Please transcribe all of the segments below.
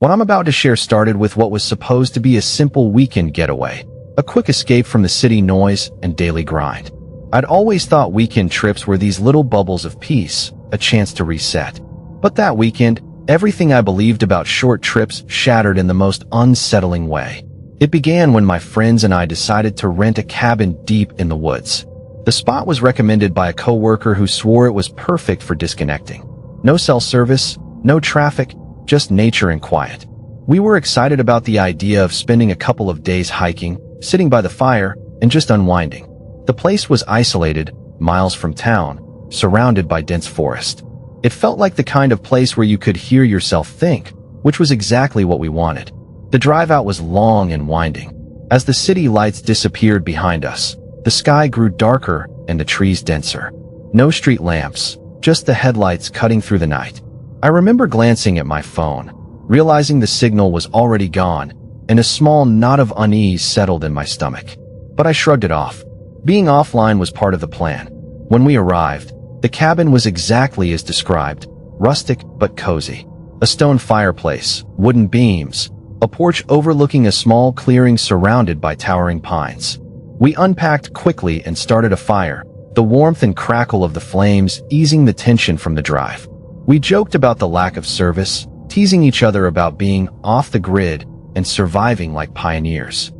What I'm about to share started with what was supposed to be a simple weekend getaway, a quick escape from the city noise and daily grind. I'd always thought weekend trips were these little bubbles of peace, a chance to reset. But that weekend, everything I believed about short trips shattered in the most unsettling way. It began when my friends and I decided to rent a cabin deep in the woods. The spot was recommended by a coworker who swore it was perfect for disconnecting. No cell service, no traffic, just nature and quiet. We were excited about the idea of spending a couple of days hiking, sitting by the fire, and just unwinding. The place was isolated, miles from town, surrounded by dense forest. It felt like the kind of place where you could hear yourself think, which was exactly what we wanted. The drive out was long and winding. As the city lights disappeared behind us, the sky grew darker and the trees denser. No street lamps, just the headlights cutting through the night. I remember glancing at my phone, realizing the signal was already gone, and a small knot of unease settled in my stomach. But I shrugged it off. Being offline was part of the plan. When we arrived, the cabin was exactly as described, rustic but cozy. A stone fireplace, wooden beams, a porch overlooking a small clearing surrounded by towering pines. We unpacked quickly and started a fire, the warmth and crackle of the flames easing the tension from the drive. We joked about the lack of service, teasing each other about being off the grid and surviving like pioneers.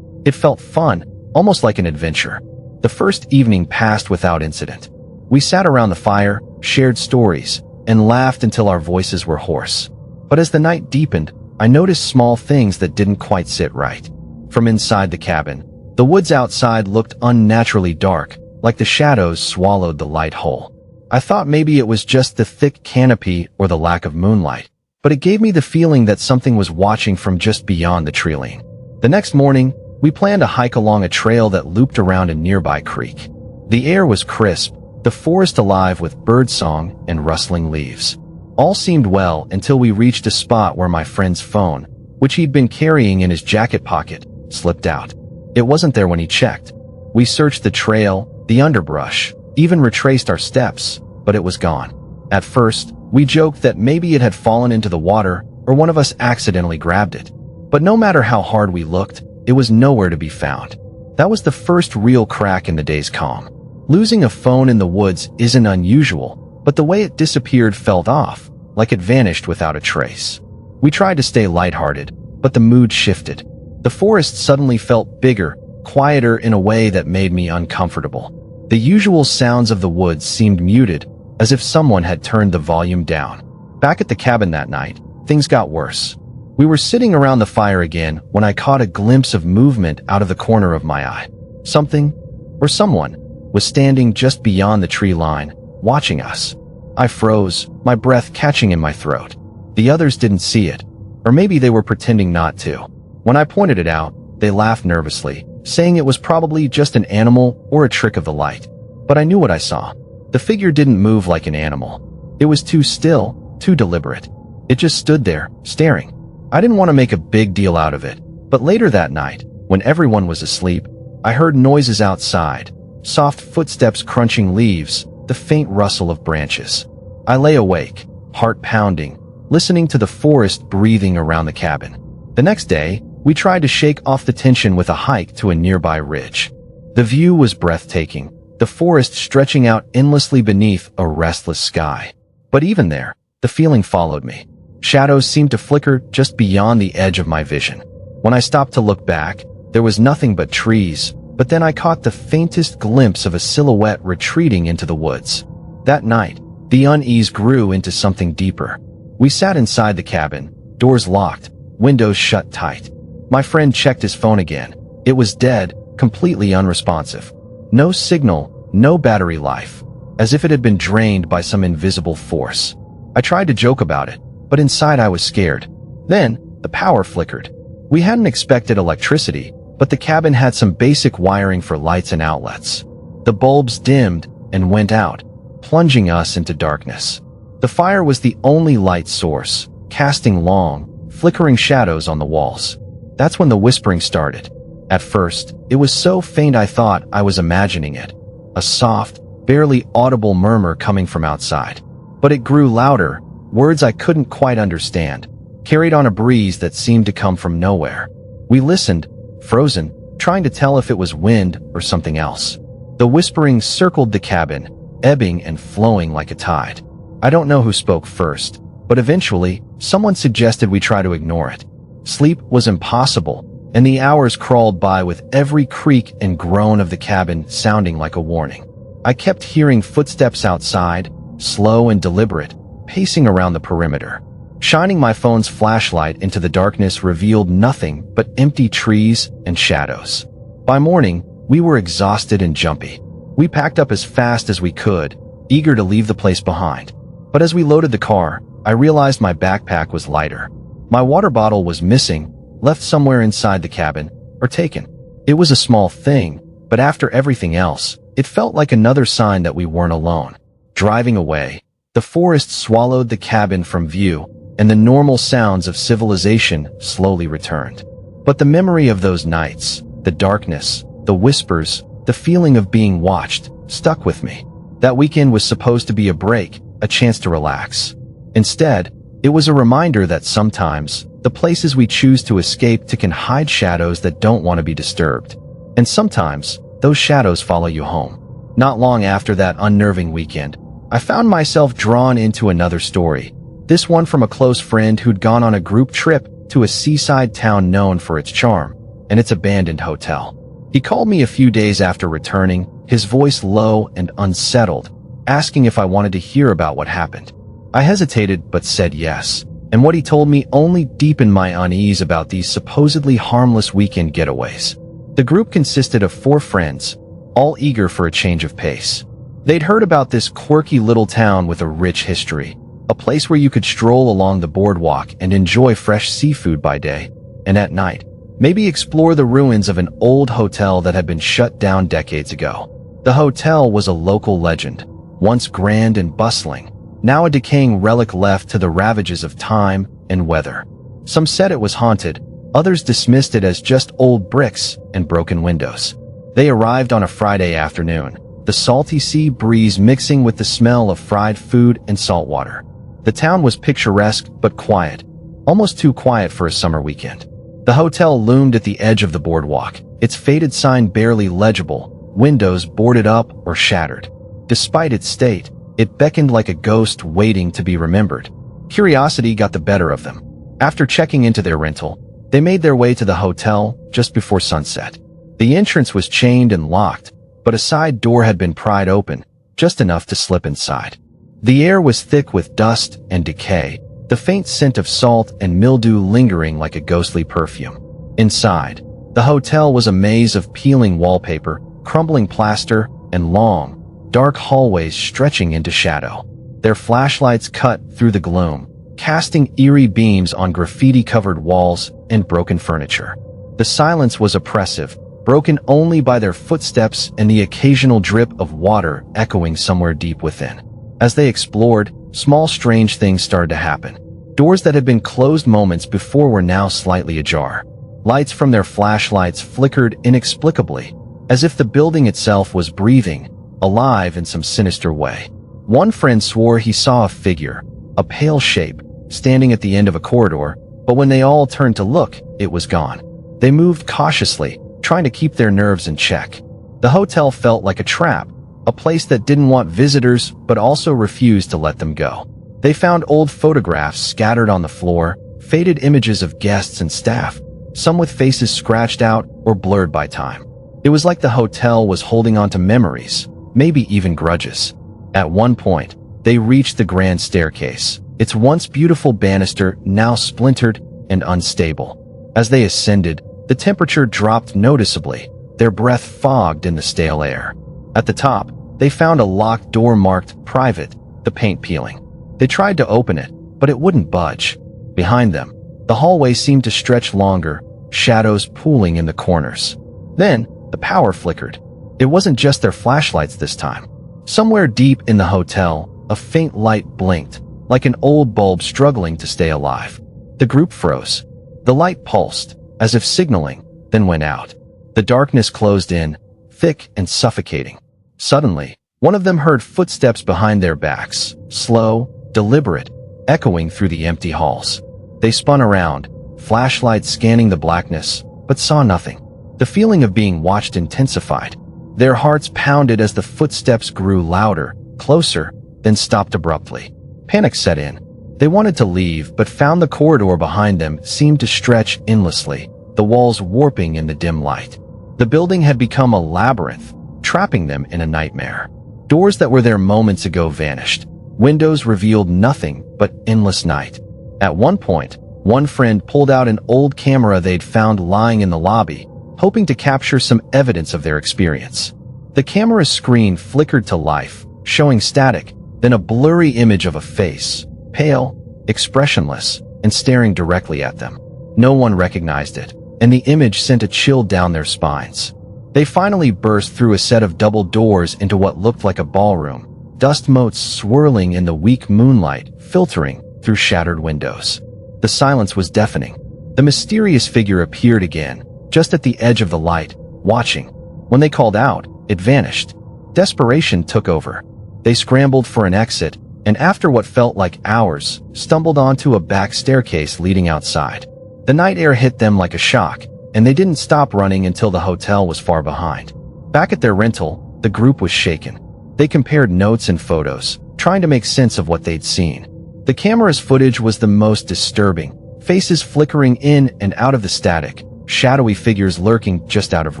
It felt fun, almost like an adventure. The first evening passed without incident. We sat around the fire, shared stories, and laughed until our voices were hoarse. But as the night deepened, I noticed small things that didn't quite sit right. From inside the cabin, the woods outside looked unnaturally dark, like the shadows swallowed the light whole. I thought maybe it was just the thick canopy or the lack of moonlight, but it gave me the feeling that something was watching from just beyond the tree line. The next morning, we planned to hike along a trail that looped around a nearby creek. The air was crisp, the forest alive with birdsong and rustling leaves. All seemed well until we reached a spot where my friend's phone, which he'd been carrying in his jacket pocket, slipped out. It wasn't there when he checked. We searched the trail, the underbrush, even retraced our steps, but it was gone. At first, we joked that maybe it had fallen into the water or one of us accidentally grabbed it. But no matter how hard we looked, it was nowhere to be found. That was the first real crack in the day's calm. Losing a phone in the woods isn't unusual, but the way it disappeared felt off, like it vanished without a trace. We tried to stay lighthearted, but the mood shifted. The forest suddenly felt bigger, quieter in a way that made me uncomfortable. The usual sounds of the woods seemed muted, as if someone had turned the volume down. Back at the cabin that night, things got worse. We were sitting around the fire again when I caught a glimpse of movement out of the corner of my eye. Something, or someone, was standing just beyond the tree line, watching us. I froze, my breath catching in my throat. The others didn't see it, or maybe they were pretending not to. When I pointed it out, they laughed nervously, saying it was probably just an animal or a trick of the light. But I knew what I saw. The figure didn't move like an animal. It was too still, too deliberate. It just stood there, staring. I didn't want to make a big deal out of it, but later that night, when everyone was asleep, I heard noises outside, soft footsteps crunching leaves, the faint rustle of branches. I lay awake, heart pounding, listening to the forest breathing around the cabin. The next day, we tried to shake off the tension with a hike to a nearby ridge. The view was breathtaking, the forest stretching out endlessly beneath a restless sky. But even there, the feeling followed me. Shadows seemed to flicker just beyond the edge of my vision. When I stopped to look back, there was nothing but trees, but then I caught the faintest glimpse of a silhouette retreating into the woods. That night, the unease grew into something deeper. We sat inside the cabin, doors locked, windows shut tight. My friend checked his phone again. It was dead, completely unresponsive. No signal, no battery life, as if it had been drained by some invisible force. I tried to joke about it, but inside I was scared. Then, the power flickered. We hadn't expected electricity, but the cabin had some basic wiring for lights and outlets. The bulbs dimmed and went out, plunging us into darkness. The fire was the only light source, casting long, flickering shadows on the walls. That's when the whispering started. At first, it was so faint I thought I was imagining it. A soft, barely audible murmur coming from outside. But it grew louder, words I couldn't quite understand. carried on a breeze that seemed to come from nowhere. We listened, frozen, trying to tell if it was wind or something else. The whispering circled the cabin, ebbing and flowing like a tide. I don't know who spoke first, but eventually, someone suggested we try to ignore it. Sleep was impossible, and the hours crawled by with every creak and groan of the cabin sounding like a warning. I kept hearing footsteps outside, slow and deliberate, pacing around the perimeter. Shining my phone's flashlight into the darkness revealed nothing but empty trees and shadows. By morning, we were exhausted and jumpy. We packed up as fast as we could, eager to leave the place behind. But as we loaded the car, I realized my backpack was lighter. My water bottle was missing, left somewhere inside the cabin, or taken. It was a small thing, but after everything else, it felt like another sign that we weren't alone. Driving away, the forest swallowed the cabin from view, and the normal sounds of civilization slowly returned. But the memory of those nights, the darkness, the whispers, the feeling of being watched, stuck with me. That weekend was supposed to be a break, a chance to relax. Instead, it was a reminder that sometimes, the places we choose to escape to can hide shadows that don't want to be disturbed. And sometimes, those shadows follow you home. Not long after that unnerving weekend, I found myself drawn into another story. This one from a close friend who'd gone on a group trip to a seaside town known for its charm and its abandoned hotel. He called me a few days after returning, his voice low and unsettled, asking if I wanted to hear about what happened. I hesitated but said yes, and what he told me only deepened my unease about these supposedly harmless weekend getaways. The group consisted of 4 friends, all eager for a change of pace. They'd heard about this quirky little town with a rich history, a place where you could stroll along the boardwalk and enjoy fresh seafood by day, and at night, maybe explore the ruins of an old hotel that had been shut down decades ago. The hotel was a local legend, once grand and bustling, now a decaying relic left to the ravages of time and weather. Some said it was haunted, others dismissed it as just old bricks and broken windows. They arrived on a Friday afternoon, the salty sea breeze mixing with the smell of fried food and salt water. The town was picturesque but quiet, almost too quiet for a summer weekend. The hotel loomed at the edge of the boardwalk, its faded sign barely legible, windows boarded up or shattered. Despite its state, it beckoned like a ghost waiting to be remembered. Curiosity got the better of them. After checking into their rental, they made their way to the hotel just before sunset. The entrance was chained and locked, but a side door had been pried open, just enough to slip inside. The air was thick with dust and decay, the faint scent of salt and mildew lingering like a ghostly perfume. Inside, the hotel was a maze of peeling wallpaper, crumbling plaster, and long, dark hallways stretching into shadow. Their flashlights cut through the gloom, casting eerie beams on graffiti-covered walls and broken furniture. The silence was oppressive, broken only by their footsteps and the occasional drip of water echoing somewhere deep within. As they explored, small strange things started to happen. Doors that had been closed moments before were now slightly ajar. Lights from their flashlights flickered inexplicably, as if the building itself was breathing, alive in some sinister way. One friend swore he saw a figure, a pale shape, standing at the end of a corridor, but when they all turned to look, it was gone. They moved cautiously, trying to keep their nerves in check. The hotel felt like a trap, a place that didn't want visitors but also refused to let them go. They found old photographs scattered on the floor, faded images of guests and staff, some with faces scratched out or blurred by time. It was like the hotel was holding on to memories, maybe even grudges. At one point, they reached the grand staircase, its once beautiful banister now splintered and unstable. As they ascended, the temperature dropped noticeably, their breath fogged in the stale air. At the top, they found a locked door marked "Private," the paint peeling. They tried to open it, but it wouldn't budge. Behind them, the hallway seemed to stretch longer, shadows pooling in the corners. Then, the power flickered. It wasn't just their flashlights this time. Somewhere deep in the hotel, a faint light blinked, like an old bulb struggling to stay alive. The group froze. The light pulsed, as if signaling, then went out. The darkness closed in, thick and suffocating. Suddenly, one of them heard footsteps behind their backs, slow, deliberate, echoing through the empty halls. They spun around, flashlights scanning the blackness, but saw nothing. The feeling of being watched intensified. Their hearts pounded as the footsteps grew louder, closer, then stopped abruptly. Panic set in. They wanted to leave, but found the corridor behind them seemed to stretch endlessly, the walls warping in the dim light. The building had become a labyrinth, trapping them in a nightmare. Doors that were there moments ago vanished. Windows revealed nothing but endless night. At one point, one friend pulled out an old camera they'd found lying in the lobby, hoping to capture some evidence of their experience. The camera's screen flickered to life, showing static, then a blurry image of a face, pale, expressionless, and staring directly at them. No one recognized it, and the image sent a chill down their spines. They finally burst through a set of double doors into what looked like a ballroom, dust motes swirling in the weak moonlight, filtering through shattered windows. The silence was deafening. The mysterious figure appeared again, just at the edge of the light, watching. When they called out, it vanished. Desperation took over. They scrambled for an exit, and after what felt like hours, stumbled onto a back staircase leading outside. The night air hit them like a shock, and they didn't stop running until the hotel was far behind. Back at their rental, the group was shaken. They compared notes and photos, trying to make sense of what they'd seen. The camera's footage was the most disturbing, faces flickering in and out of the static, shadowy figures lurking just out of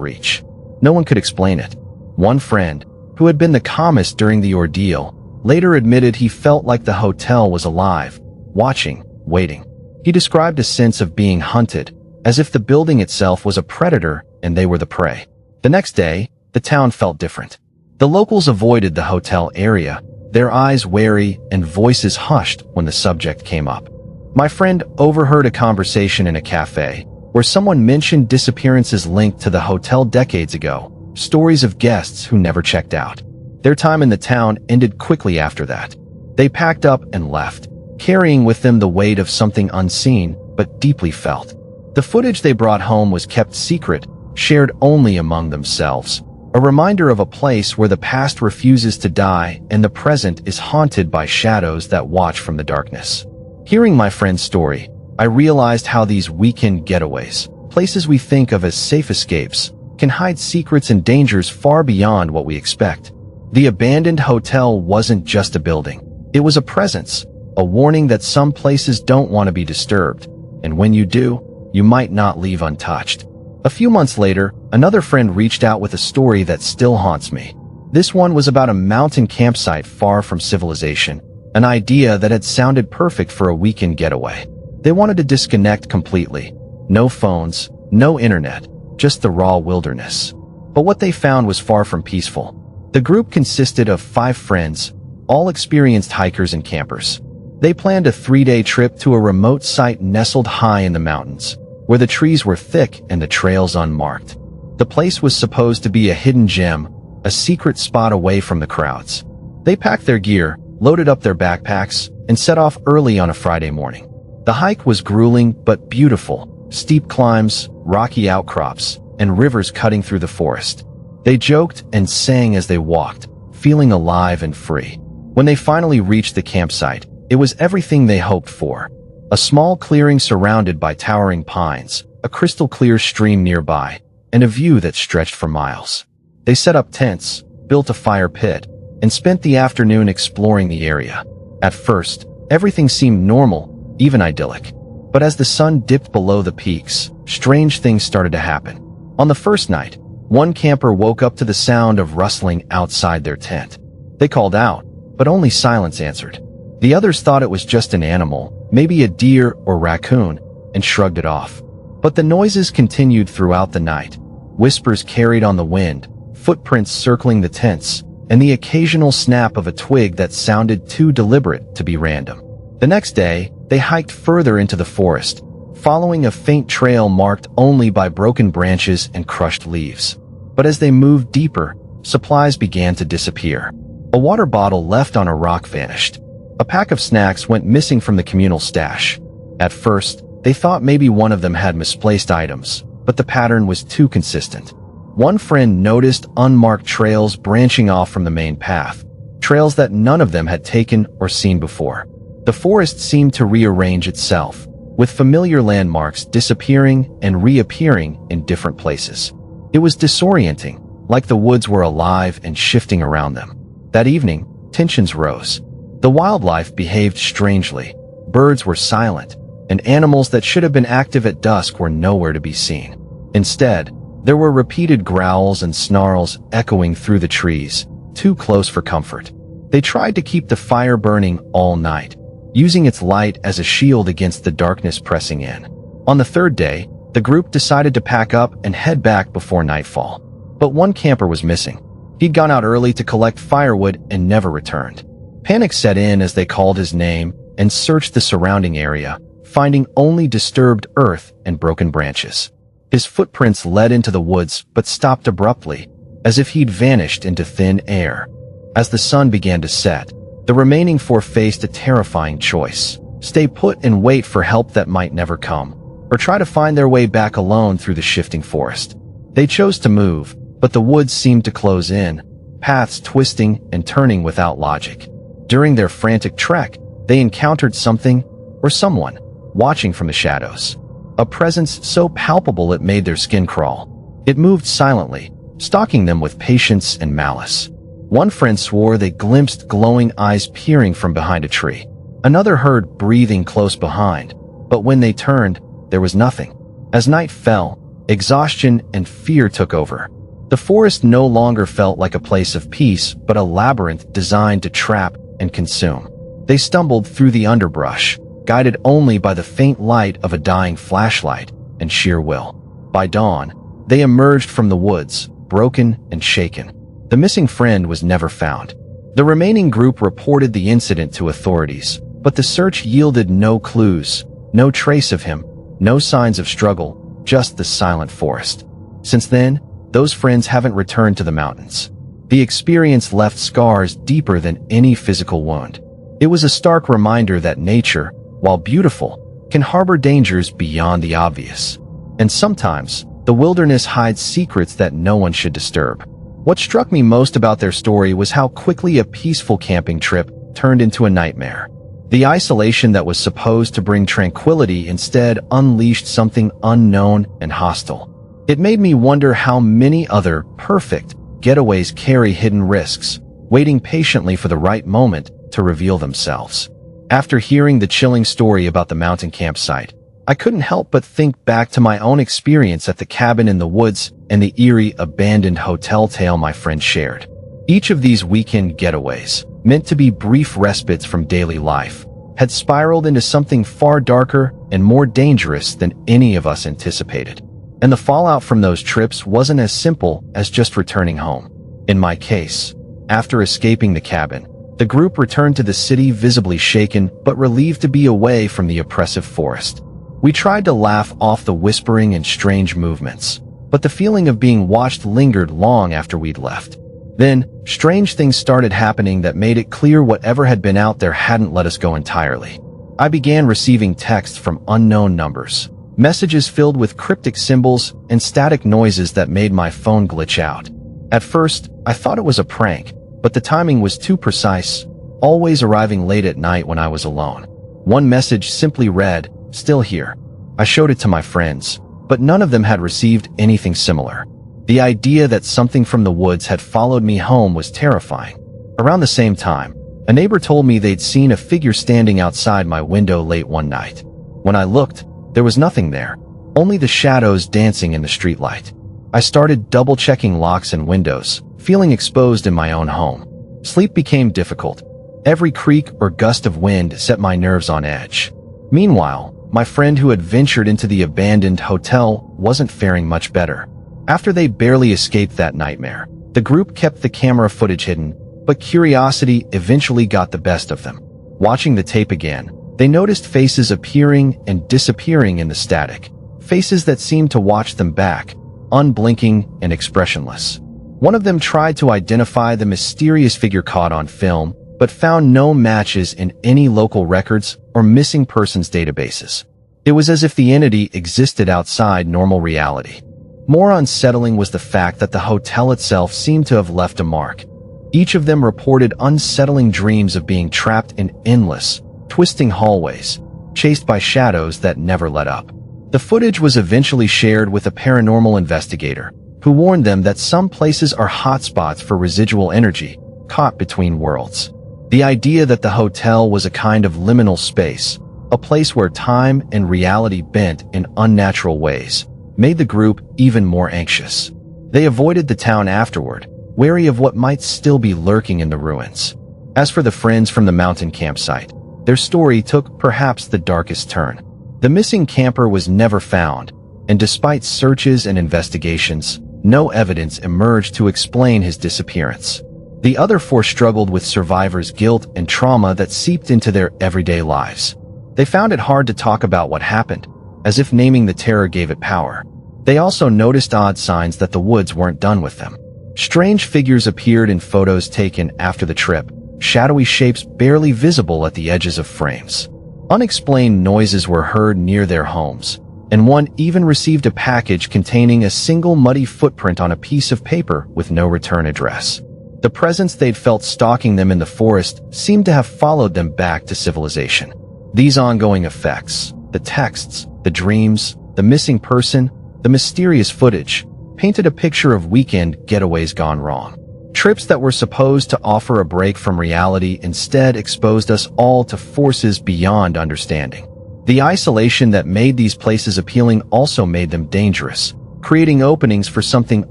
reach. No one could explain it. One friend, who had been the calmest during the ordeal, later admitted he felt like the hotel was alive, watching, waiting. He described a sense of being hunted, as if the building itself was a predator and they were the prey. The next day, the town felt different. The locals avoided the hotel area, their eyes wary and voices hushed when the subject came up. My friend overheard a conversation in a cafe, where someone mentioned disappearances linked to the hotel decades ago, stories of guests who never checked out. Their time in the town ended quickly after that. They packed up and left, carrying with them the weight of something unseen but deeply felt. The footage they brought home was kept secret, shared only among themselves, a reminder of a place where the past refuses to die and the present is haunted by shadows that watch from the darkness. Hearing my friend's story, I realized how these weekend getaways, places we think of as safe escapes, can hide secrets and dangers far beyond what we expect. The abandoned hotel wasn't just a building. It was a presence, a warning that some places don't want to be disturbed, and when you do, you might not leave untouched. A few months later, another friend reached out with a story that still haunts me. This one was about a mountain campsite far from civilization, an idea that had sounded perfect for a weekend getaway. They wanted to disconnect completely. No phones, no internet, just the raw wilderness. But what they found was far from peaceful. The group consisted of 5 friends, all experienced hikers and campers. They planned a 3-day trip to a remote site nestled high in the mountains, where the trees were thick and the trails unmarked. The place was supposed to be a hidden gem, a secret spot away from the crowds. They packed their gear, loaded up their backpacks, and set off early on a Friday morning. The hike was grueling but beautiful, steep climbs, rocky outcrops, and rivers cutting through the forest. They joked and sang as they walked, feeling alive and free. When they finally reached the campsite, it was everything they hoped for. A small clearing surrounded by towering pines, a crystal-clear stream nearby, and a view that stretched for miles. They set up tents, built a fire pit, and spent the afternoon exploring the area. At first, everything seemed normal, even idyllic. But as the sun dipped below the peaks, strange things started to happen. On the first night, one camper woke up to the sound of rustling outside their tent. They called out, but only silence answered. The others thought it was just an animal, maybe a deer or raccoon, and shrugged it off. But the noises continued throughout the night. Whispers carried on the wind, footprints circling the tents, and the occasional snap of a twig that sounded too deliberate to be random. The next day, they hiked further into the forest, following a faint trail marked only by broken branches and crushed leaves. But as they moved deeper, supplies began to disappear. A water bottle left on a rock vanished. A pack of snacks went missing from the communal stash. At first, they thought maybe one of them had misplaced items, but the pattern was too consistent. One friend noticed unmarked trails branching off from the main path, trails that none of them had taken or seen before. The forest seemed to rearrange itself, with familiar landmarks disappearing and reappearing in different places. It was disorienting, like the woods were alive and shifting around them. That evening, tensions rose. The wildlife behaved strangely. Birds were silent, and animals that should have been active at dusk were nowhere to be seen. Instead, there were repeated growls and snarls echoing through the trees, too close for comfort. They tried to keep the fire burning all night, using its light as a shield against the darkness pressing in. On the third day, the group decided to pack up and head back before nightfall. But one camper was missing. He'd gone out early to collect firewood and never returned. Panic set in as they called his name and searched the surrounding area, finding only disturbed earth and broken branches. His footprints led into the woods but stopped abruptly, as if he'd vanished into thin air. As the sun began to set, the remaining four faced a terrifying choice: stay put and wait for help that might never come, or try to find their way back alone through the shifting forest. They chose to move, but the woods seemed to close in, paths twisting and turning without logic. During their frantic trek, they encountered something, or someone, watching from the shadows. A presence so palpable it made their skin crawl. It moved silently, stalking them with patience and malice. One friend swore they glimpsed glowing eyes peering from behind a tree. Another heard breathing close behind, but when they turned, there was nothing. As night fell, exhaustion and fear took over. The forest no longer felt like a place of peace, but a labyrinth designed to trap and consume. They stumbled through the underbrush, guided only by the faint light of a dying flashlight and sheer will. By dawn, they emerged from the woods, broken and shaken. The missing friend was never found. The remaining group reported the incident to authorities, but the search yielded no clues, no trace of him, no signs of struggle, just the silent forest. Since then, those friends haven't returned to the mountains. The experience left scars deeper than any physical wound. It was a stark reminder that nature, while beautiful, can harbor dangers beyond the obvious. And sometimes, the wilderness hides secrets that no one should disturb. What struck me most about their story was how quickly a peaceful camping trip turned into a nightmare. The isolation that was supposed to bring tranquility instead unleashed something unknown and hostile. It made me wonder how many other perfect getaways carry hidden risks, waiting patiently for the right moment to reveal themselves. After hearing the chilling story about the mountain campsite, I couldn't help but think back to my own experience at the cabin in the woods and the eerie abandoned hotel tale my friend shared. Each of these weekend getaways, meant to be brief respites from daily life, had spiraled into something far darker and more dangerous than any of us anticipated. And the fallout from those trips wasn't as simple as just returning home. In my case, after escaping the cabin, the group returned to the city visibly shaken but relieved to be away from the oppressive forest. We tried to laugh off the whispering and strange movements, but the feeling of being watched lingered long after we'd left. Then, strange things started happening that made it clear whatever had been out there hadn't let us go entirely. I began receiving texts from unknown numbers, messages filled with cryptic symbols and static noises that made my phone glitch out. At first, I thought it was a prank, but the timing was too precise, always arriving late at night when I was alone. One message simply read, "Still here." I showed it to my friends, but none of them had received anything similar. The idea that something from the woods had followed me home was terrifying. Around the same time, a neighbor told me they'd seen a figure standing outside my window late one night. When I looked, there was nothing there, only the shadows dancing in the streetlight. I started double-checking locks and windows, feeling exposed in my own home. Sleep became difficult. Every creak or gust of wind set my nerves on edge. Meanwhile, my friend who had ventured into the abandoned hotel wasn't faring much better. After they barely escaped that nightmare, the group kept the camera footage hidden, but curiosity eventually got the best of them. Watching the tape again, they noticed faces appearing and disappearing in the static, faces that seemed to watch them back, unblinking and expressionless. One of them tried to identify the mysterious figure caught on film, but found no matches in any local records or missing persons databases. It was as if the entity existed outside normal reality. More unsettling was the fact that the hotel itself seemed to have left a mark. Each of them reported unsettling dreams of being trapped in endless, twisting hallways, chased by shadows that never let up. The footage was eventually shared with a paranormal investigator, who warned them that some places are hotspots for residual energy, caught between worlds. The idea that the hotel was a kind of liminal space, a place where time and reality bent in unnatural ways, made the group even more anxious. They avoided the town afterward, wary of what might still be lurking in the ruins. As for the friends from the mountain campsite, their story took perhaps the darkest turn. The missing camper was never found, and despite searches and investigations, no evidence emerged to explain his disappearance. The other four struggled with survivors' guilt and trauma that seeped into their everyday lives. They found it hard to talk about what happened, as if naming the terror gave it power. They also noticed odd signs that the woods weren't done with them. Strange figures appeared in photos taken after the trip, shadowy shapes barely visible at the edges of frames. Unexplained noises were heard near their homes, and one even received a package containing a single muddy footprint on a piece of paper with no return address. The presence they'd felt stalking them in the forest seemed to have followed them back to civilization. These ongoing effects, the texts, the dreams, the missing person, the mysterious footage, painted a picture of weekend getaways gone wrong. Trips that were supposed to offer a break from reality instead exposed us all to forces beyond understanding. The isolation that made these places appealing also made them dangerous, creating openings for something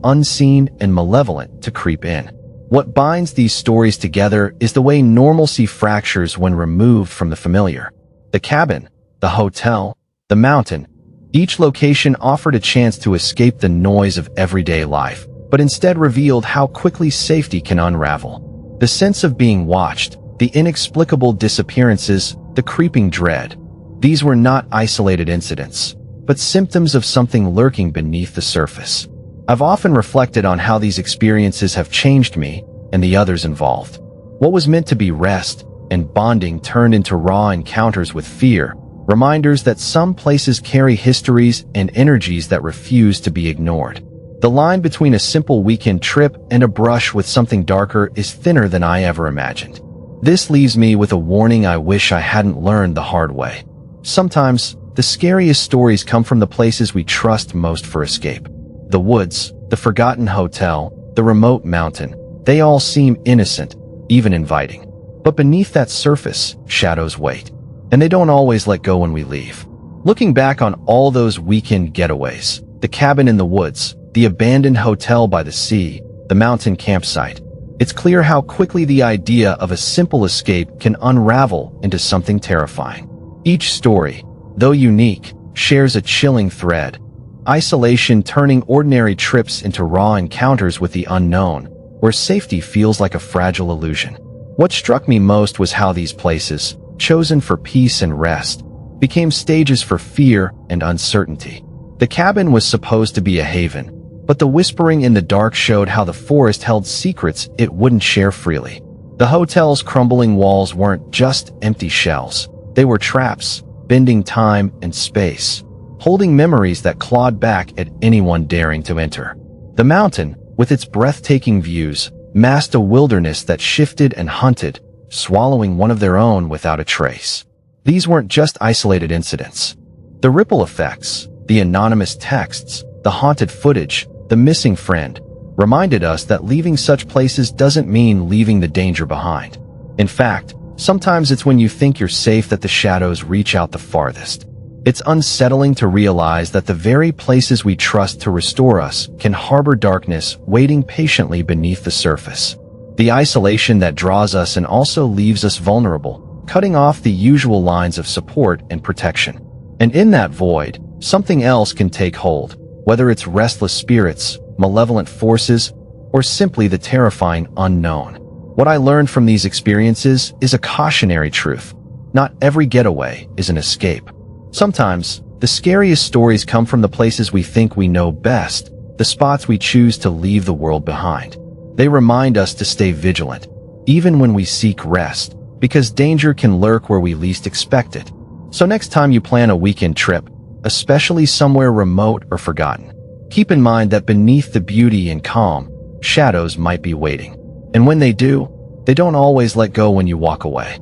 unseen and malevolent to creep in. What binds these stories together is the way normalcy fractures when removed from the familiar. The cabin, the hotel, the mountain, each location offered a chance to escape the noise of everyday life, but instead revealed how quickly safety can unravel. The sense of being watched, the inexplicable disappearances, the creeping dread. These were not isolated incidents, but symptoms of something lurking beneath the surface. I've often reflected on how these experiences have changed me and the others involved. What was meant to be rest and bonding turned into raw encounters with fear, reminders that some places carry histories and energies that refuse to be ignored. The line between a simple weekend trip and a brush with something darker is thinner than I ever imagined. This leaves me with a warning I wish I hadn't learned the hard way. Sometimes, the scariest stories come from the places we trust most for escape. The woods, the forgotten hotel, the remote mountain, they all seem innocent, even inviting. But beneath that surface, shadows wait. And they don't always let go when we leave. Looking back on all those weekend getaways, the cabin in the woods, the abandoned hotel by the sea, the mountain campsite, it's clear how quickly the idea of a simple escape can unravel into something terrifying. Each story, though unique, shares a chilling thread. Isolation turning ordinary trips into raw encounters with the unknown, where safety feels like a fragile illusion. What struck me most was how these places, chosen for peace and rest, became stages for fear and uncertainty. The cabin was supposed to be a haven, but the whispering in the dark showed how the forest held secrets it wouldn't share freely. The hotel's crumbling walls weren't just empty shells. They were traps, bending time and space, holding memories that clawed back at anyone daring to enter. The mountain, with its breathtaking views, masked a wilderness that shifted and hunted, swallowing one of their own without a trace. These weren't just isolated incidents. The ripple effects, the anonymous texts, the haunted footage, the missing friend, reminded us that leaving such places doesn't mean leaving the danger behind. In fact, sometimes it's when you think you're safe that the shadows reach out the farthest. It's unsettling to realize that the very places we trust to restore us can harbor darkness waiting patiently beneath the surface. The isolation that draws us and also leaves us vulnerable, cutting off the usual lines of support and protection. And in that void, something else can take hold, whether it's restless spirits, malevolent forces, or simply the terrifying unknown. What I learned from these experiences is a cautionary truth. Not every getaway is an escape. Sometimes, the scariest stories come from the places we think we know best, the spots we choose to leave the world behind. They remind us to stay vigilant, even when we seek rest, because danger can lurk where we least expect it. So next time you plan a weekend trip, especially somewhere remote or forgotten, keep in mind that beneath the beauty and calm, shadows might be waiting. And when they do, they don't always let go when you walk away.